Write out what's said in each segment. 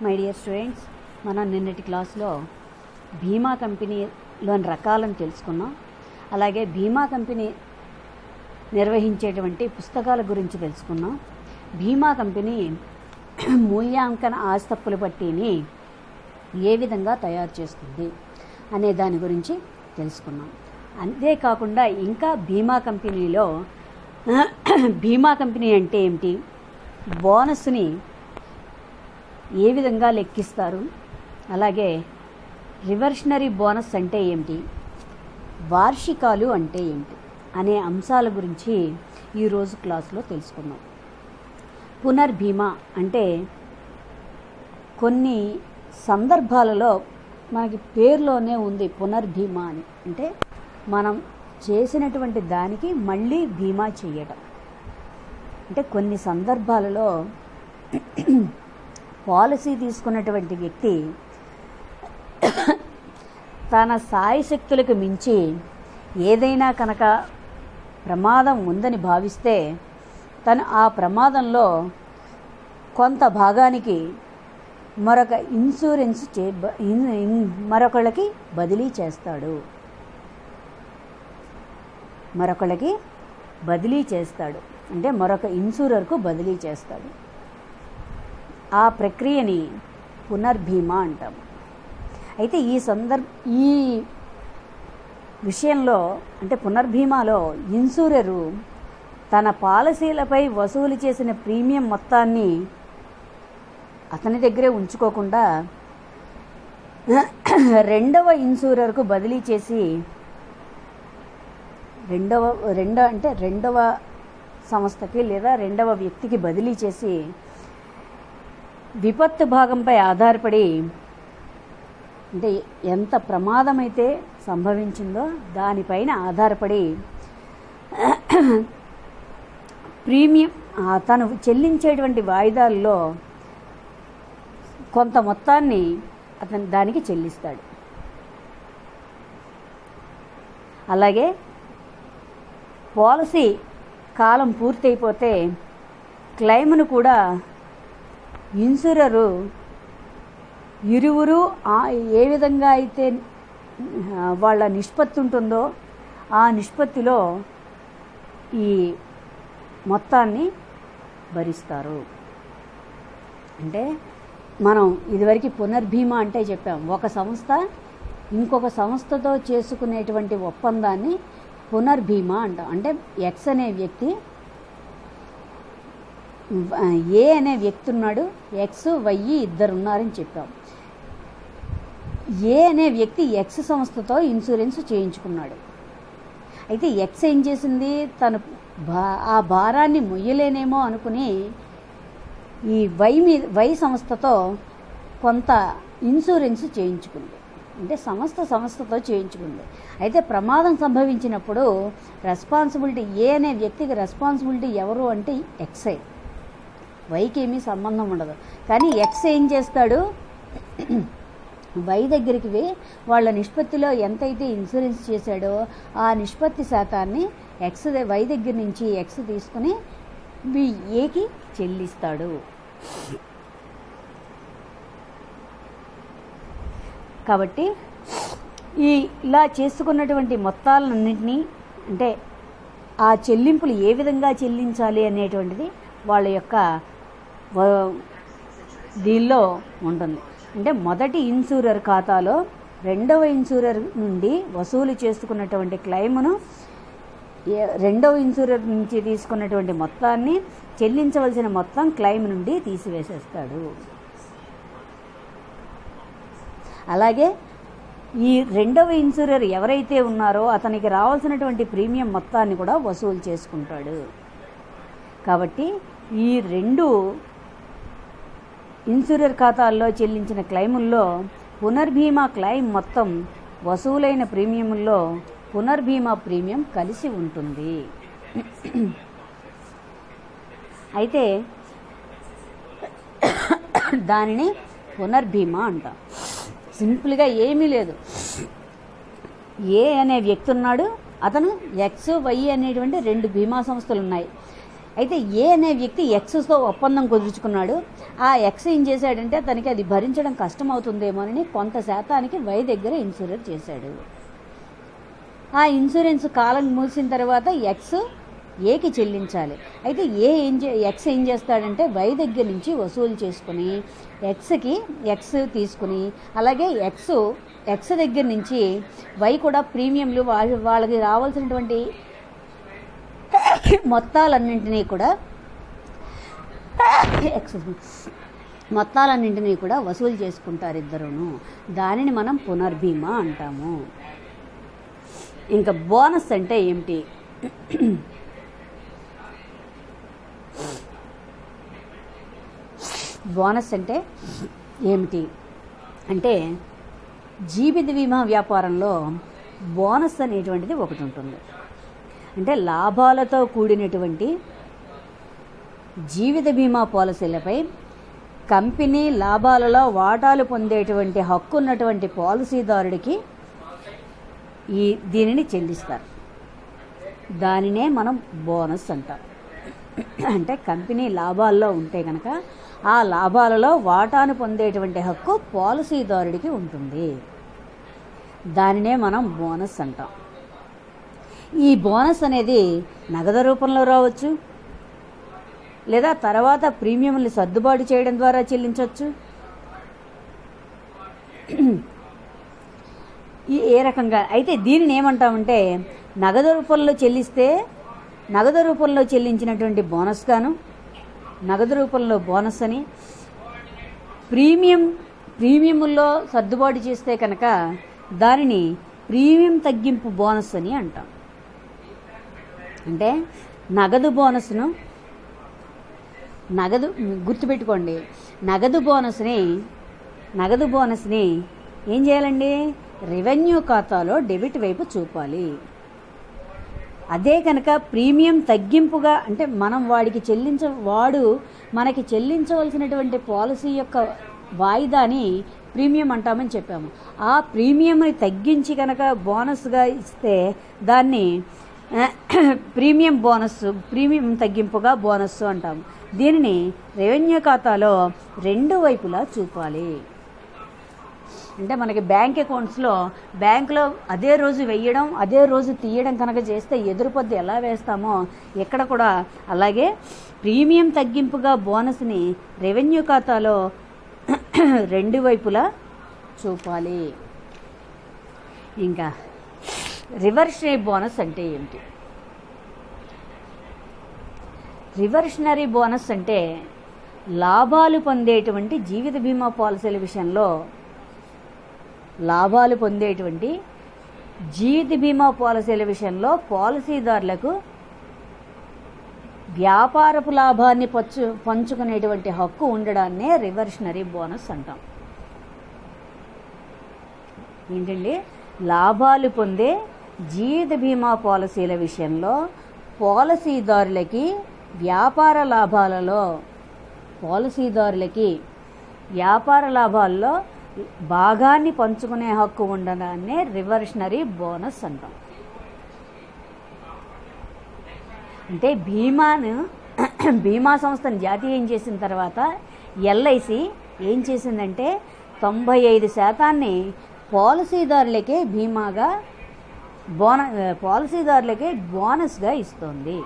My dear students, మనం నిన్నటి క్లాస్లో బీమా కంపెనీలోని రకాలను తెలుసుకున్నాం. అలాగే బీమా కంపెనీ నిర్వహించేటువంటి పుస్తకాల గురించి తెలుసుకున్నాం. బీమా కంపెనీ మూల్యాంకన ఆస్తప్పుల పట్టీని ఏ విధంగా తయారు చేస్తుంది అనే దాని గురించి తెలుసుకున్నాం. అంతేకాకుండా ఇంకా బీమా కంపెనీలో బీమా కంపెనీ అంటే ఏమిటి, బోనస్ని ఏ విధంగా లెక్కిస్తారు, అలాగే రివర్షనరీ బోనస్ అంటే ఏమిటి, వార్షికాలు అంటే ఏమిటి అనే అంశాల గురించి ఈరోజు క్లాస్లో తెలుసుకుందాం. పునర్బీమా అంటే కొన్ని సందర్భాలలో మనకి పేరులోనే ఉంది పునర్బీమా అని, అంటే మనం చేసినటువంటి దానికి మళ్ళీ బీమా చేయటం. అంటే కొన్ని సందర్భాలలో పాలసీ తీసుకున్నటువంటి వ్యక్తి తన సాయశక్తులకు మించి ఏదైనా కనుక ప్రమాదం ఉందని భావిస్తే తను ఆ ప్రమాదంలో కొంత భాగానికి మరొక ఇన్సూరెన్స్ మరొకళ్ళకి బదిలీ చేస్తాడు. అంటే మరొక ఇన్సూరర్కు బదిలీ చేస్తాడు. ఆ ప్రక్రియని పునర్బీమా అంటాము. అయితే ఈ విషయంలో అంటే పునర్బీమాలో ఇన్సూరరు తన పాలసీలపై వసూలు చేసిన ప్రీమియం మొత్తాన్ని అతని దగ్గరే ఉంచుకోకుండా రెండవ ఇన్సూరర్కు బదిలీ చేసి రెండవ సంస్థకి లేదా రెండవ వ్యక్తికి బదిలీ చేసి విపత్తు భాగంపై ఆధారపడి, అంటే ఎంత ప్రమాదమైతే సంభవించిందో దానిపైన ఆధారపడి ప్రీమియం తను చెల్లించేటువంటి వాయిదాల్లో కొంత మొత్తాన్ని అతను దానికి చెల్లిస్తాడు. అలాగే పాలసీ కాలం పూర్తయిపోతే క్లెయిమ్ను కూడా ఇన్సూరరు ఇరువురు ఏ విధంగా అయితే వాళ్ళ నిష్పత్తి ఉంటుందో ఆ నిష్పత్తిలో ఈ మొత్తాన్ని భరిస్తారు. అంటే మనం ఇదివరకు పునర్బీమా అంటే చెప్పాం, ఒక సంస్థ ఇంకొక సంస్థతో చేసుకునేటువంటి ఒప్పందాన్ని పునర్బీమా అంటాం. అంటే ఎక్స్ అనే వ్యక్తి ఏ అనే వ్యక్తి ఉన్నాడు, ఎక్స్ వై ఇద్దరు ఉన్నారని చెప్పాం. ఏ అనే వ్యక్తి ఎక్స్ సంస్థతో ఇన్సూరెన్స్ చేయించుకున్నాడు. అయితే ఎక్స్ ఏం చేసింది, తను ఆ భారాన్ని మొయ్యలేనేమో అనుకుని ఈ వై సంస్థతో కొంత ఇన్సూరెన్స్ చేయించుకుంది. అంటే సంస్థతో చేయించుకుంది. అయితే ప్రమాదం సంభవించినప్పుడు రెస్పాన్సిబిలిటీ ఏ అనే వ్యక్తికి రెస్పాన్సిబిలిటీ ఎవరు అంటే ఎక్సే, వైకి ఏమీ సంబంధం ఉండదు. కానీ ఎక్స్ ఏం చేస్తాడు, వై దగ్గరికి వాళ్ళ నిష్పత్తిలో ఎంతైతే ఇన్సూరెన్స్ చేశాడో ఆ నిష్పత్తి శాతాన్ని వై దగ్గర నుంచి ఎక్స్ తీసుకుని ఏకి చెల్లిస్తాడు. కాబట్టి ఇలా చేసుకున్నటువంటి మొత్తాలన్నింటినీ, అంటే ఆ చెల్లింపులు ఏ విధంగా చెల్లించాలి అనేటువంటిది వాళ్ళ యొక్క దీనిలో ఉంటుంది. అంటే మొదటి ఇన్సూరర్ ఖాతాలో రెండవ ఇన్సూరర్ నుండి వసూలు చేసుకున్నటువంటి క్లెయిమ్ను రెండవ ఇన్సూరర్ నుంచి తీసుకున్నటువంటి మొత్తాన్ని చెల్లించవలసిన మొత్తం క్లెయిమ్ నుండి తీసివేసేస్తాడు. అలాగే ఈ రెండవ ఇన్సూరర్ ఎవరైతే ఉన్నారో అతనికి రావాల్సినటువంటి ప్రీమియం మొత్తాన్ని కూడా వసూలు చేసుకుంటాడు. కాబట్టి ఈ రెండు ఇన్సూరర్ ఖాతాల్లో చెల్లించిన క్లెయిముల్లో పునర్బీమా క్లెయిమ్ మొత్తం వసూలైన ప్రీమియంలో పునర్బీమా ప్రీమియం కలిసి ఉంటుంది. అయితే దానిని పునర్బీమా అంటాం. సింపుల్గా ఏమీ లేదు, ఏ అనే వ్యక్తి ఉన్నాడు, అతను ఎక్స్ వై అనేటువంటి రెండు బీమా సంస్థలు ఉన్నాయి. అయితే ఏ అనే వ్యక్తి ఎక్స్తో ఒప్పందం కుదుర్చుకున్నాడు. ఆ ఎక్స్ ఏం చేశాడంటే తనకి అది భరించడం కష్టం అవుతుందేమోనని కొంత శాతానికి వై దగ్గర ఇన్సూరెన్స్ చేశాడు. ఆ ఇన్సూరెన్స్ కాలం మూసిన తర్వాత ఎక్స్ ఏకి చెల్లించాలి. అయితే ఎక్స్ ఏం చేస్తాడంటే వై దగ్గర నుంచి వసూలు చేసుకుని ఎక్స్ తీసుకుని, అలాగే ఎక్స్ దగ్గర నుంచి వై కూడా ప్రీమియంలు వాళ్ళకి రావాల్సినటువంటి మొత్తాలన్నింటినీ కూడా వసూలు చేసుకుంటారు ఇద్దరును. దానిని మనం పునర్భీమా అంటాము. ఇంకా బోనస్ అంటే ఏమిటి? బోనస్ అంటే ఏమిటి అంటే జీవిత బీమా వ్యాపారంలో బోనస్ అనేటువంటిది ఒకటి ఉంటుంది. అంటే లాభాలతో కూడినటువంటి జీవిత బీమా పాలసీలపై కంపెనీ లాభాలలో వాటాలు పొందేటువంటి హక్కు ఉన్నటువంటి పాలసీదారుడికి దీనిని చెల్లిస్తారు. దానినే మనం బోనస్ అంటాం. అంటే కంపెనీ లాభాల్లో ఉంటే కనుక ఆ లాభాలలో వాటాను పొందేటువంటి హక్కు పాలసీదారుడికి ఉంటుంది. దానినే మనం బోనస్ అంటాం. ఈ బోనస్ అనేది నగదు రూపంలో రావచ్చు, లేదా తర్వాత ప్రీమియంలు సర్దుబాటు చేయడం ద్వారా చెల్లించవచ్చు. ఏ రకంగా అయితే దీనిని ఏమంటామంటే నగదు రూపంలో చెల్లించినటువంటి బోనస్ గాను, నగదు రూపంలో బోనస్ అని, ప్రీమియంలో సర్దుబాటు చేస్తే కనుక దానిని ప్రీమియం తగ్గింపు బోనస్ అని అంటాం. అంటే నగదు గుర్తుపెట్టుకోండి, నగదు బోనస్ని ఏం చేయాలండి? రెవెన్యూ ఖాతాలో డెబిట్ వైపు చూపాలి. అదే కనుక ప్రీమియం తగ్గింపుగా అంటే వాడు మనకి చెల్లించవలసినటువంటి పాలసీ యొక్క వాయిదాని ప్రీమియం అంటామని చెప్పాము. ఆ ప్రీమియంని తగ్గించి కనుక బోనస్గా ఇస్తే దాన్ని ప్రీమియం తగ్గింపుగా బోనస్ అంటాము. దీనిని రెవెన్యూ ఖాతాలో రెండు వైపులా చూపాలి. అంటే మనకి బ్యాంక్ అకౌంట్స్లో బ్యాంకులో అదే రోజు వెయ్యడం అదే రోజు తీయడం కనుక చేస్తే ఎదురుపొద్దు ఎలా వేస్తామో ఇక్కడ కూడా అలాగే ప్రీమియం తగ్గింపుగా బోనస్ని రెవెన్యూ ఖాతాలో రెండు వైపులా చూపాలి. ఇంకా రివర్షనరీ బోనస్ అంటే ఏమిటి? రివర్షనరీ బోనస్ అంటే లాభాలు పొందేటువంటి జీవిత బీమా పాలసీల విషయంలో పాలసీదారులకు వ్యాపారపు లాభాన్ని పంచుకునేటువంటి హక్కు ఉండడాన్నే రివర్షనరీ బోనస్ అంటాం. ఏంటండి? లాభాలు పొందే జీవిత బీమా పాలసీల విషయంలో పాలసీదారులకి వ్యాపార లాభాల్లో భాగాన్ని పంచుకునే హక్కు ఉండడాన్నే రివర్షనరీ బోనస్ అంటాం. అంటే బీమా సంస్థను జాతీయం చేసిన తర్వాత ఎల్ఐసి ఏం చేసిందంటే 95% పాలసీదారులకే బోనస్గా ఇస్తుంది.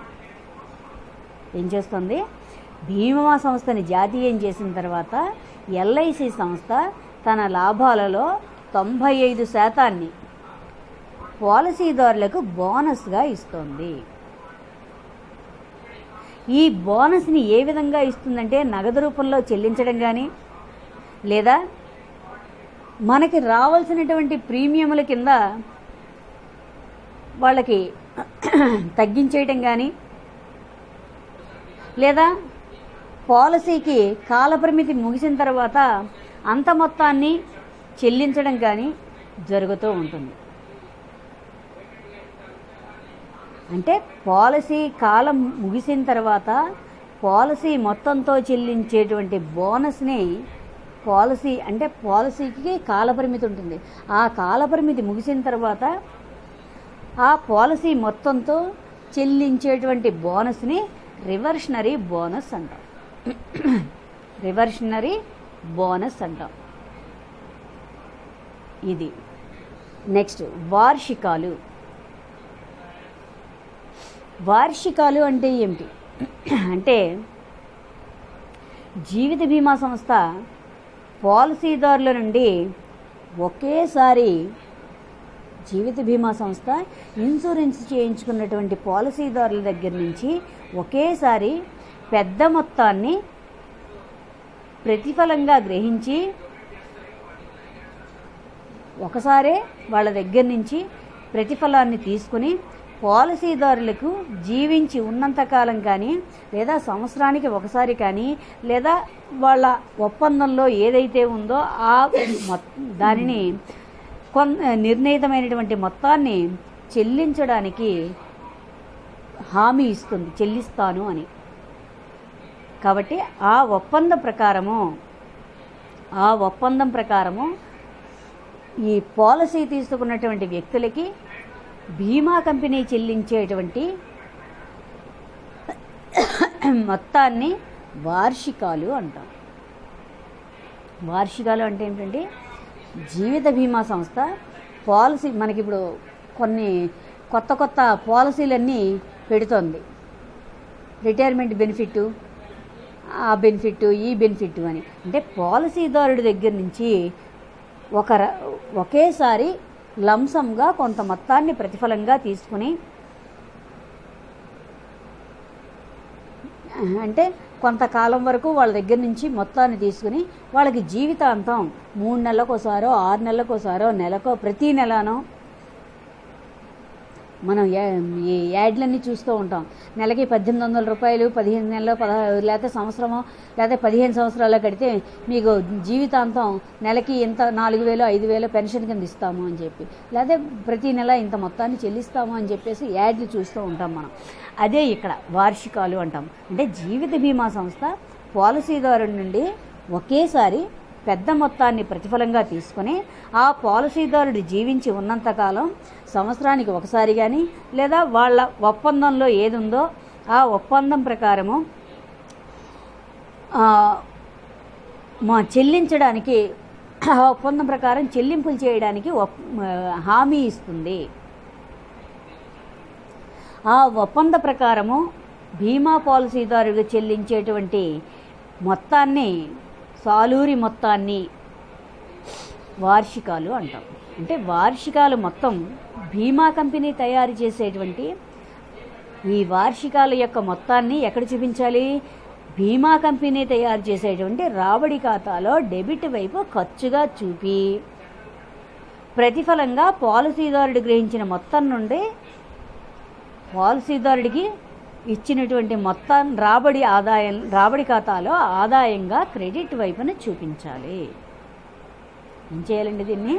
ఏం చేస్తుంది? బీమా సంస్థని జాతీయం చేసిన తర్వాత ఎల్ఐసి సంస్థ తన లాభాలలో 95% పాలసీదారులకు బోనస్గా ఇస్తుంది. ఈ బోనస్ని ఏ విధంగా ఇస్తుందంటే నగదు రూపంలో చెల్లించడం కానీ, లేదా మనకి రావాల్సినటువంటి ప్రీమియంల కింద వాళ్ళకి తగ్గించేయటం కానీ, లేదా పాలసీకి కాలపరిమితి ముగిసిన తర్వాత అంత మొత్తాన్ని చెల్లించడం కానీ జరుగుతూ ఉంటుంది. అంటే పాలసీ కాలం ముగిసిన తర్వాత పాలసీ మొత్తంతో చెల్లించేటువంటి బోనస్ని పాలసీకి కాలపరిమితి ఉంటుంది. ఆ కాలపరిమితి ముగిసిన తర్వాత ఆ పాలసీ మొత్తంతో చెల్లించేటువంటి బోనస్ని రివర్షనరీ బోనస్ అంటాం. రివర్షనరీ బోనస్ అంటాం. ఇది నెక్స్ట్ వార్షికాలు. వార్షికాలు అంటే ఏమిటి అంటే జీవిత బీమా సంస్థ పాలసీదారుల నుండి ఒకేసారి జీవిత బీమా సంస్థ ఇన్సూరెన్స్ చేయించుకున్నటువంటి పాలసీదారుల దగ్గర నుంచి ఒకేసారి పెద్ద మొత్తాన్ని ప్రతిఫలంగా గ్రహించి ఒకసారే వాళ్ళ దగ్గర నుంచి ప్రతిఫలాన్ని తీసుకుని పాలసీదారులకు జీవించి ఉన్నంతకాలం కానీ లేదా సంవత్సరానికి ఒకసారి కానీ లేదా వాళ్ళ ఒప్పందంలో ఏదైతే ఉందో ఆ దానిని నిర్ణీతమైనటువంటి మొత్తాన్ని చెల్లించడానికి హామీ ఇస్తుంది, చెల్లిస్తాను అని. కాబట్టి ఆ ఒప్పందం ప్రకారము ఈ పాలసీ తీసుకున్నటువంటి వ్యక్తులకి బీమా కంపెనీ చెల్లించేటువంటి మొత్తాన్ని వార్షికాలు అంటాం. వార్షికాలు అంటే ఏంటంటే జీవిత బీమా సంస్థ పాలసీ మనకి ఇప్పుడు కొన్ని కొత్త పాలసీలన్నీ పెడుతోంది. రిటైర్మెంట్ బెనిఫిట్, ఆ బెనిఫిట్, ఈ బెనిఫిట్ అని. అంటే పాలసీదారుడి దగ్గర నుంచి ఒకేసారి లంసంగా కొంత మొత్తాన్ని ప్రతిఫలంగా తీసుకుని, అంటే కొంతకాలం వరకు వాళ్ళ దగ్గర నుంచి మొత్తాన్ని తీసుకుని వాళ్ళకి జీవితాంతం 3 నెలలకోసారో 6 నెలలకోసారో నెలకో ప్రతి నెలనో మనం ఈ యాడ్లన్నీ చూస్తూ ఉంటాం. నెలకి 1800 రూపాయలు 15 నెలలో లేకపోతే సంవత్సరమో లేకపోతే 15 సంవత్సరాలు కడితే మీకు జీవితాంతం నెలకి ఇంత 4000 5000 పెన్షన్ కింద ఇస్తాము అని చెప్పి, లేకపోతే ప్రతి నెల ఇంత మొత్తాన్ని చెల్లిస్తాము అని చెప్పేసి యాడ్లు చూస్తూ ఉంటాం మనం. అదే ఇక్కడ వార్షికాలు అంటాం. అంటే జీవిత బీమా సంస్థ పాలసీదారుడి నుండి ఒకేసారి పెద్ద మొత్తాన్ని ప్రతిఫలంగా తీసుకొని ఆ పాలసీదారుడు జీవించి ఉన్నంతకాలం సంవత్సరానికి ఒకసారి కానీ లేదా వాళ్ళ ఒప్పందంలో ఏది ఉందో ఆ ఒప్పందం ప్రకారము చెల్లించడానికి, ఆ ఒప్పందం ప్రకారం చెల్లింపులు చేయడానికి హామీ ఇస్తుంది. ఆ ఒప్పంద ప్రకారము బీమా పాలసీదారుడు చెల్లించేటువంటి మొత్తాన్ని, సాలూరి మొత్తాన్ని వార్షికాలు అంటాం. అంటే వార్షికాలు మొత్తం బీమా కంపెనీ తయారు చేసేటువంటి ఈ వార్షికాల యొక్క మొత్తాన్ని ఎక్కడ చూపించాలి? బీమా కంపెనీ తయారు చేసేటువంటి రాబడి ఖాతాలో డెబిట్ వైపు ఖర్చుగా చూపి ప్రతిఫలంగా పాలసీదారుడు గ్రహించిన మొత్తం నుండి పాలసీదారుడికి ఇచ్చినటువంటి మొత్తం రాబడి ఖాతాలో ఆదాయంగా క్రెడిట్ వైపున చూపించాలి. ఏం చేయాలండి? దీన్ని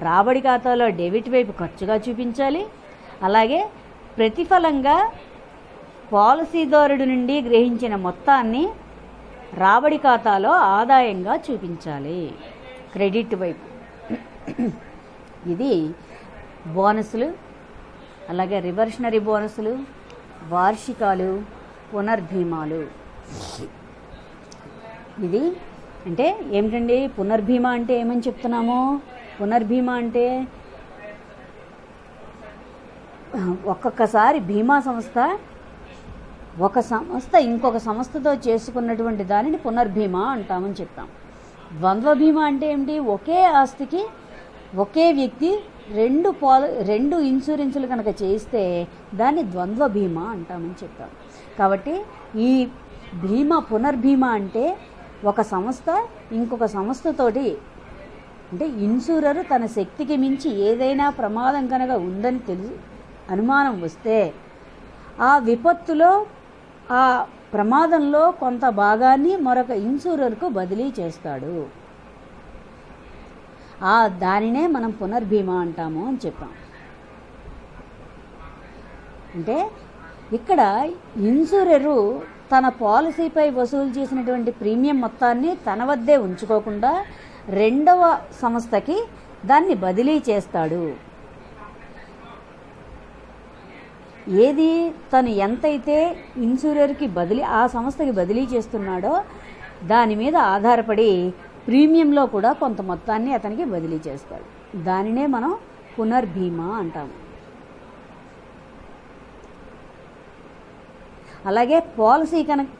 రాబడి ఖాతాలో డెబిట్ వైపు ఖర్చుగా చూపించాలి. అలాగే ప్రతిఫలంగా పాలసీదారుడి నుండి గ్రహించిన మొత్తాన్ని రాబడి ఖాతాలో ఆదాయంగా చూపించాలి, క్రెడిట్ వైపు. ఇది బోనస్లు, అలాగే రివర్షనరీ బోనస్లు, వార్షికాలు, పునర్భీమాలు. ఇది అంటే ఏమిటండి? పునర్భీమా అంటే ఏమని చెప్తున్నాము? పునర్భీమా అంటే ఒక్కొక్కసారి బీమా సంస్థ ఒక సంస్థ ఇంకొక సంస్థతో చేసుకున్నటువంటి దానిని పునర్భీమా అంటామని చెప్తాం. ద్వంద్వ బీమా అంటే ఏమిటి? ఒకే ఆస్తికి ఒకే వ్యక్తి రెండు ఇన్సూరెన్సులు కనుక చేయిస్తే దాన్ని ద్వంద్వ బీమా అంటామని చెప్తాం. కాబట్టి ఈ పునర్భీమా అంటే ఒక సంస్థ ఇంకొక సంస్థతోటి, అంటే ఇన్సూరరు తన శక్తికి మించి ఏదైనా ప్రమాదం కనుక ఉందని అనుమానం వస్తే ఆ విపత్తులో, ఆ ప్రమాదంలో కొంత భాగాన్ని మరొక ఇన్సూరర్కు బదిలీ చేస్తాడు. దానినే మనం పునర్భీమా అంటాము అని చెప్పాం. అంటే ఇక్కడ ఇన్సూరరు తన పాలసీపై వసూలు చేసినటువంటి ప్రీమియం మొత్తాన్ని తన వద్దే ఉంచుకోకుండా రెండవ సంస్థకి దాన్ని బదిలీ చేస్తాడు. ఏది తను ఎంతైతే ఇన్సూరర్కి ఆ సంస్థకి బదిలీ చేస్తున్నాడో దాని మీద ఆధారపడి ప్రీమియంలో కూడా కొంత మొత్తాన్ని అతనికి బదిలీ చేస్తాడు. దానినే మనం పునర్భీమా అంటాము. అలాగే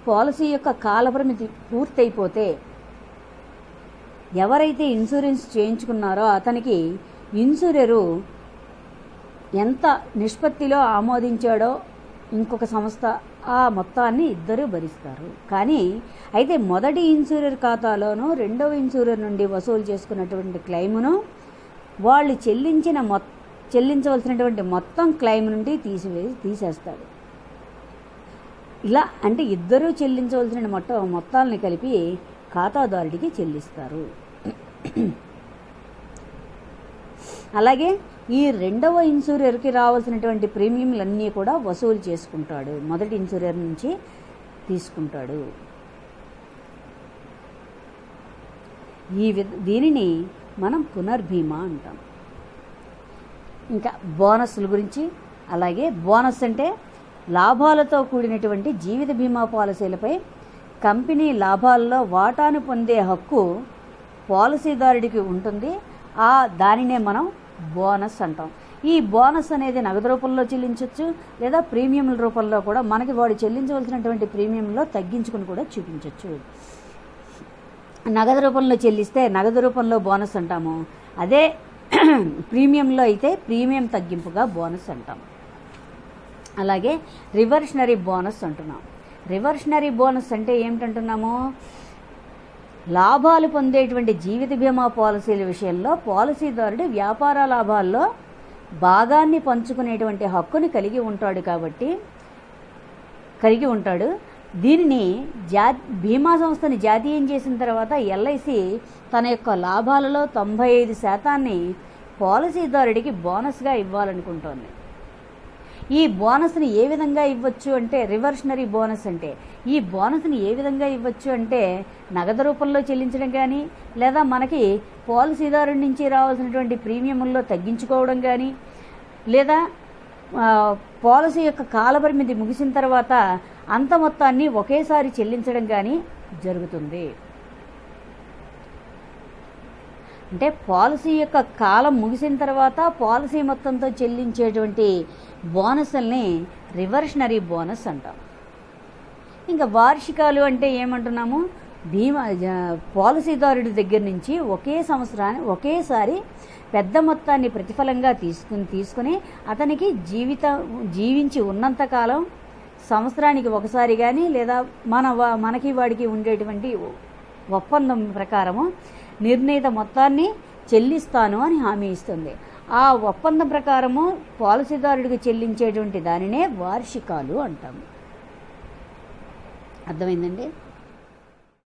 పాలసీ యొక్క కాలపరిమితి పూర్తయిపోతే ఎవరైతే ఇన్సూరెన్స్ చేయించుకున్నారో అతనికి ఇన్సూరరు ఎంత నిష్పత్తిలో ఆమోదించాడో ఇంకొక సంస్థ ఆ మొత్తాన్ని ఇద్దరు భరిస్తారు. కానీ అయితే మొదటి ఇన్సూరర్ ఖాతాలోనూ రెండవ ఇన్సూరర్ నుండి వసూలు చేసుకున్నటువంటి క్లెయిమును వాళ్ళు చెల్లించవలసినటువంటి మొత్తం క్లెయిమ్ నుండి తీసేస్తాడు. ఇలా అంటే ఇద్దరూ చెల్లించవలసిన మొత్తాలని కలిపి ఖాతాదారుడికి చెల్లిస్తారు. అలాగే ఈ రెండవ ఇన్సూరర్కి రావాల్సినటువంటి ప్రీమియంలన్నీ కూడా వసూలు చేసుకుంటాడు, మొదటి ఇన్సూరర్ నుంచి తీసుకుంటాడు. దీనిని మనం పునర్భీమా అంటాం. ఇంకా బోనస్ల గురించి, అలాగే బోనస్ అంటే లాభాలతో కూడినటువంటి జీవిత బీమా పాలసీలపై కంపెనీ లాభాల్లో వాటాను పొందే హక్కు పాలసీదారుడికి ఉంటుంది. దానినే మనం బోనస్ అంటాం. ఈ బోనస్ అనేది నగదు రూపంలో చెల్లించవచ్చు, లేదా ప్రీమియంల రూపంలో కూడా మనకి వాడు చెల్లించవలసినటువంటి ప్రీమియంలో తగ్గించుకుని కూడా చూపించవచ్చు. నగదు రూపంలో చెల్లిస్తే నగదు రూపంలో బోనస్ అంటాము. అదే ప్రీమియంలో అయితే ప్రీమియం తగ్గింపుగా బోనస్ అంటాం. అలాగే రివర్షనరీ బోనస్ అంటున్నాం. రివర్షనరీ బోనస్ అంటే ఏమిటంటున్నాము? లాభాలు పొందేటువంటి జీవిత బీమా పాలసీల విషయంలో పాలసీదారుడు వ్యాపార లాభాల్లో భాగాన్ని పంచుకునేటువంటి హక్కుని కలిగి ఉంటాడు. దీనిని బీమా సంస్థని జాతీయం చేసిన తర్వాత ఎల్ఐసి తన యొక్క లాభాలలో 95% పాలసీదారుడికి బోనస్గా ఇవ్వాలనుకుంటోంది. ఈ బోనస్ని ఏ విధంగా ఇవ్వచ్చు అంటే, రివర్షనరీ బోనస్ అంటే ఈ బోనస్ని ఏ విధంగా ఇవ్వచ్చు అంటే నగదు రూపంలో చెల్లించడం కానీ, లేదా మనకి పాలసీదారుడి నుంచి రావాల్సినటువంటి ప్రీమియంల్లో తగ్గించుకోవడం కానీ, లేదా పాలసీ యొక్క కాలపరిమితి ముగిసిన తర్వాత అంత మొత్తాన్ని ఒకేసారి చెల్లించడం కానీ జరుగుతుంది. అంటే పాలసీ యొక్క కాలం ముగిసిన తర్వాత పాలసీ మొత్తంతో చెల్లించేటువంటి బోనస్ల్ని రివర్షనరీ బోనస్ అంటాం. ఇంకా వార్షికాలు అంటే ఏమంటున్నాము? పాలసీదారుడి దగ్గర నుంచి ఒకేసారి పెద్ద మొత్తాన్ని ప్రతిఫలంగా తీసుకుని అతనికి జీవించి ఉన్నంతకాలం సంవత్సరానికి ఒకసారి కానీ, లేదా మనకి వాడికి ఉండేటువంటి ఒప్పందం ప్రకారము నిర్ణీత మొత్తాన్ని చెల్లిస్తాను అని హామీ ఇస్తుంది. ఆ ఒప్పందం ప్రకారము పాలసీదారుడికి చెల్లించేటువంటి దానినే వార్షికాలు అంటాము. అర్థమైందండి?